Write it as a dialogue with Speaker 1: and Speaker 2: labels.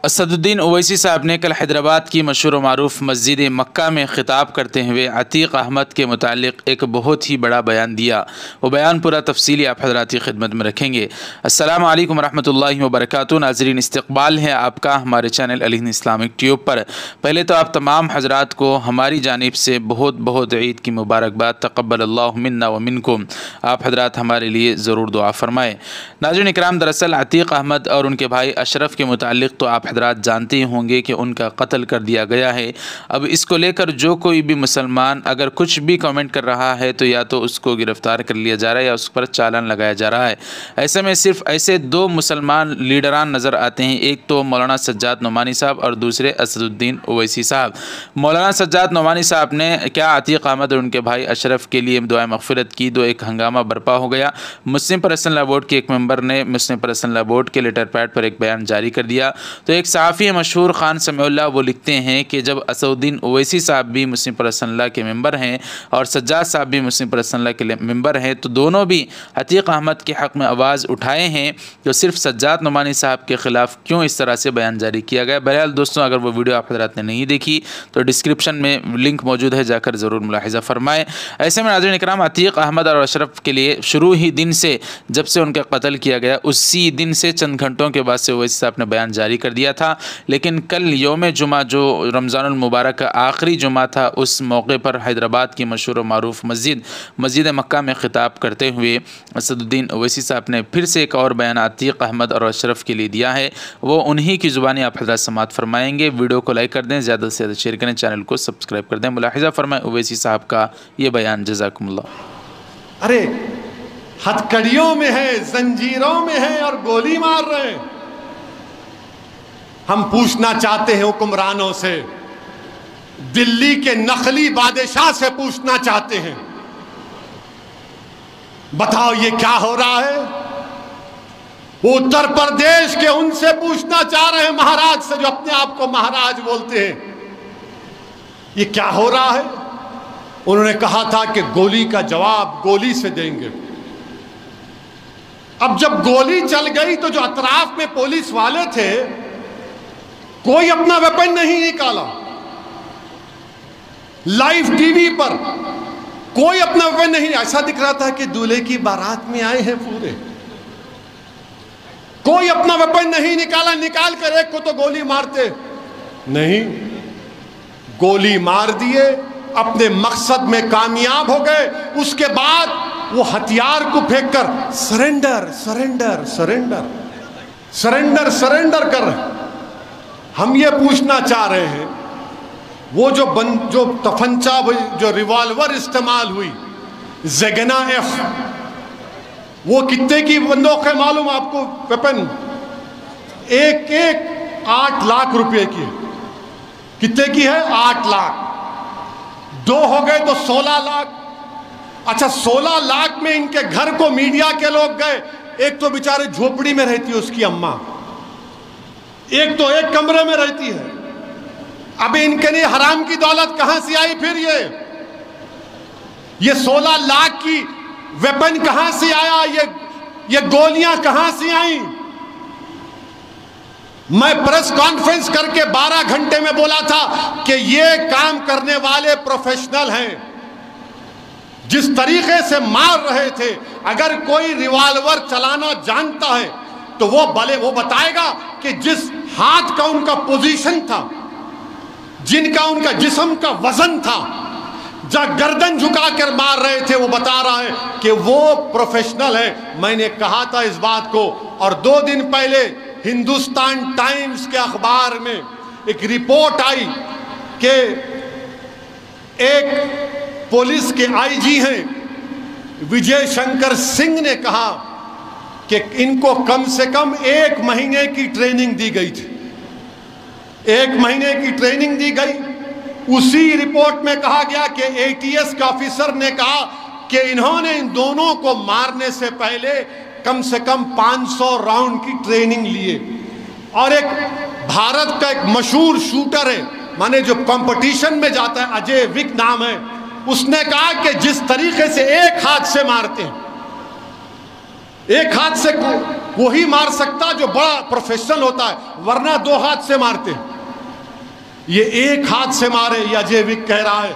Speaker 1: असदुद्दीन ओवैसी साहब ने कल हैदराबाद की मशहूर व मारूफ मस्जिद मक्का में ख़िताब करते हुए अतीक अहमद के मुतालिक एक बहुत ही बड़ा बयान दिया। वो बयान पूरा तफसीली आप हज़रात की खिदमत में रखेंगे। अस्सलामु अलैकुम वरहमतुल्लाहि वबरकातुहू। नाज़रीन, इस्तक़बाल है आपका हमारे चैनल अल हिंद इस्लामिक ट्यूब पर। पहले तो आप तमाम हज़रात को हमारी जानिब से बहुत बहुत ईद की मुबारकबाद। तक़ब्बलल्लाहु मिन्ना व मिनकुम। आप हज़रात हमारे लिए ज़रूर दुआ फरमाएँ। नाज़रीन इकराम, दरअसल अतीक अहमद और उनके भाई अशरफ के मुतालिक तो आप हज़रात जानते ही होंगे कि उनका कत्ल कर दिया गया है। अब इसको लेकर जो कोई भी मुसलमान अगर कुछ भी कमेंट कर रहा है तो या तो उसको गिरफ़्तार कर लिया जा रहा है या उस पर चालान लगाया जा रहा है। ऐसे में सिर्फ ऐसे दो मुसलमान लीडरान नज़र आते हैं, एक तो मौलाना सज्जाद नोमानी साहब और दूसरे असदुद्दीन ओवैसी साहब। मौलाना सज्जाद नोमानी साहब ने क्या अतीक अहमद और उनके भाई अशरफ के लिए दुआ मग़फ़िरत की तो एक हंगामा बर्पा हो गया। मुस्लिम पर्सनल लॉ बोर्ड के एक मेंबर ने मुस्लिम पर्सनल लॉ बोर्ड के लेटर पैड पर एक बयान जारी कर दिया। तो एक सहाफ़ी मशहूर खान समीउल्लाह वो लिखते हैं कि जब असदुद्दीन ओवैसी साहब भी मुस्लिम पर्सनल लॉ के मेंबर हैं और सज्जाद साहब भी मुस्लिम पर्सनल लॉ के मेंबर हैं तो दोनों भी अतीक अहमद के हक़ में आवाज़ उठाए हैं, तो सिर्फ सज्जाद नोमानी साहब के ख़िलाफ़ क्यों इस तरह से बयान जारी किया गया। बहरहाल दोस्तों, अगर वो वीडियो आप हज़रात ने नहीं देखी तो डिस्क्रिप्शन में लिंक मौजूद है, जाकर ज़रूर मुलाहिज़ा फरमाएँ। ऐसे में नाज़रीन इकराम, अतीक अहमद और अशरफ के लिए शुरू ही दिन से जब से उनका कत्ल किया गया उसी दिन से चंद घंटों के बाद से ओवैसी साहब ने बयान जारी कर दिया था। लेकिन कल यौम जुमा जो रमज़ानुल मुबारक का आखिरी जुमा था, उस मौके पर हैदराबाद की मशहूर मारूफ मस्जिद मक्का में ख़िताब करते हुए असदुद्दीन ओवैसी साहब ने फिर से एक और बयान अतीक अहमद और अशरफ के लिए दिया है। वो उन्हीं की ज़ुबानी आप हज़रात समात फरमाएंगे। वीडियो को लाइक कर दें, ज़्यादा से ज़्यादा शेयर करें, चैनल को सब्सक्राइब कर दें। मुलाहिज़ा फरमाएं ओवैसी साहब का ये बयान। जज़ाकुमुल्लाह।
Speaker 2: अरे हथकड़ियों में है, जंजीरों में है और गोली मार रहे हैं। हम पूछना चाहते हैं हुक्मरानों से, दिल्ली के नकली बादशाह से पूछना चाहते हैं, बताओ ये क्या हो रहा है। वो उत्तर प्रदेश के उनसे पूछना चाह रहे हैं, महाराज से, जो अपने आप को महाराज बोलते हैं, ये क्या हो रहा है। उन्होंने कहा था कि गोली का जवाब गोली से देंगे। अब जब गोली चल गई तो जो अतराफ में पुलिस वाले थे, कोई अपना वेपन नहीं निकाला। लाइव टीवी पर कोई अपना वेपन नहीं, ऐसा दिख रहा था कि दूल्हे की बारात में आए हैं पूरे। कोई अपना वेपन नहीं निकाला, निकाल कर एक को तो गोली मारते नहीं, गोली मार दिए, अपने मकसद में कामयाब हो गए। उसके बाद वो हथियार को फेंककर surrender surrender surrender surrender surrender कर रहे। हम ये पूछना चाह रहे हैं, वो जो तफंचा, जो रिवॉल्वर इस्तेमाल हुई ज़ेगना एफ, वो कितने की बंदूक है मालूम आपको? वेपन एक 8 लाख रुपए की है। कितने की है? 8 लाख। 2 हो गए तो 16 लाख। अच्छा, 16 लाख में इनके घर को मीडिया के लोग गए। एक तो बेचारे झोपड़ी में रहती है उसकी अम्मा, एक तो एक कमरे में रहती है। अब इनके लिए हराम की दौलत कहां से आई? फिर ये 16 लाख की वेपन कहां से आया? ये गोलियां कहां से आई? मैं प्रेस कॉन्फ्रेंस करके 12 घंटे में बोला था कि ये काम करने वाले प्रोफेशनल हैं। जिस तरीके से मार रहे थे, अगर कोई रिवॉल्वर चलाना जानता है तो वो बताएगा कि जिस हाथ का उनका पोजीशन था, जिनका उनका जिस्म का वजन था, जब गर्दन झुकाकर मार रहे थे, वो बता रहा है कि वो प्रोफेशनल है। मैंने कहा था इस बात को, और 2 दिन पहले हिंदुस्तान टाइम्स के अखबार में एक रिपोर्ट आई कि एक पुलिस के आईजी हैं विजय शंकर सिंह ने कहा कि इनको कम से कम 1 महीने की ट्रेनिंग दी गई थी। 1 महीने की ट्रेनिंग दी गई। उसी रिपोर्ट में कहा गया कि एटीएस के ऑफिसर ने कहा कि इन्होंने इन दोनों को मारने से पहले कम से कम 500 राउंड की ट्रेनिंग लिए। और एक भारत का एक मशहूर शूटर है, माने जो कंपटीशन में जाता है, अजय विक नाम है, उसने कहा कि जिस तरीके से एक हाथ से मारते हैं, ایک ہاتھ سے وہی مار سکتا جو بڑا پروفیشنل ہوتا ہے، ورنہ 2 ہاتھ سے مارتے ہیں۔ یہ ایک ہاتھ سے مارے، یہ اجے وک کہہ رہا ہے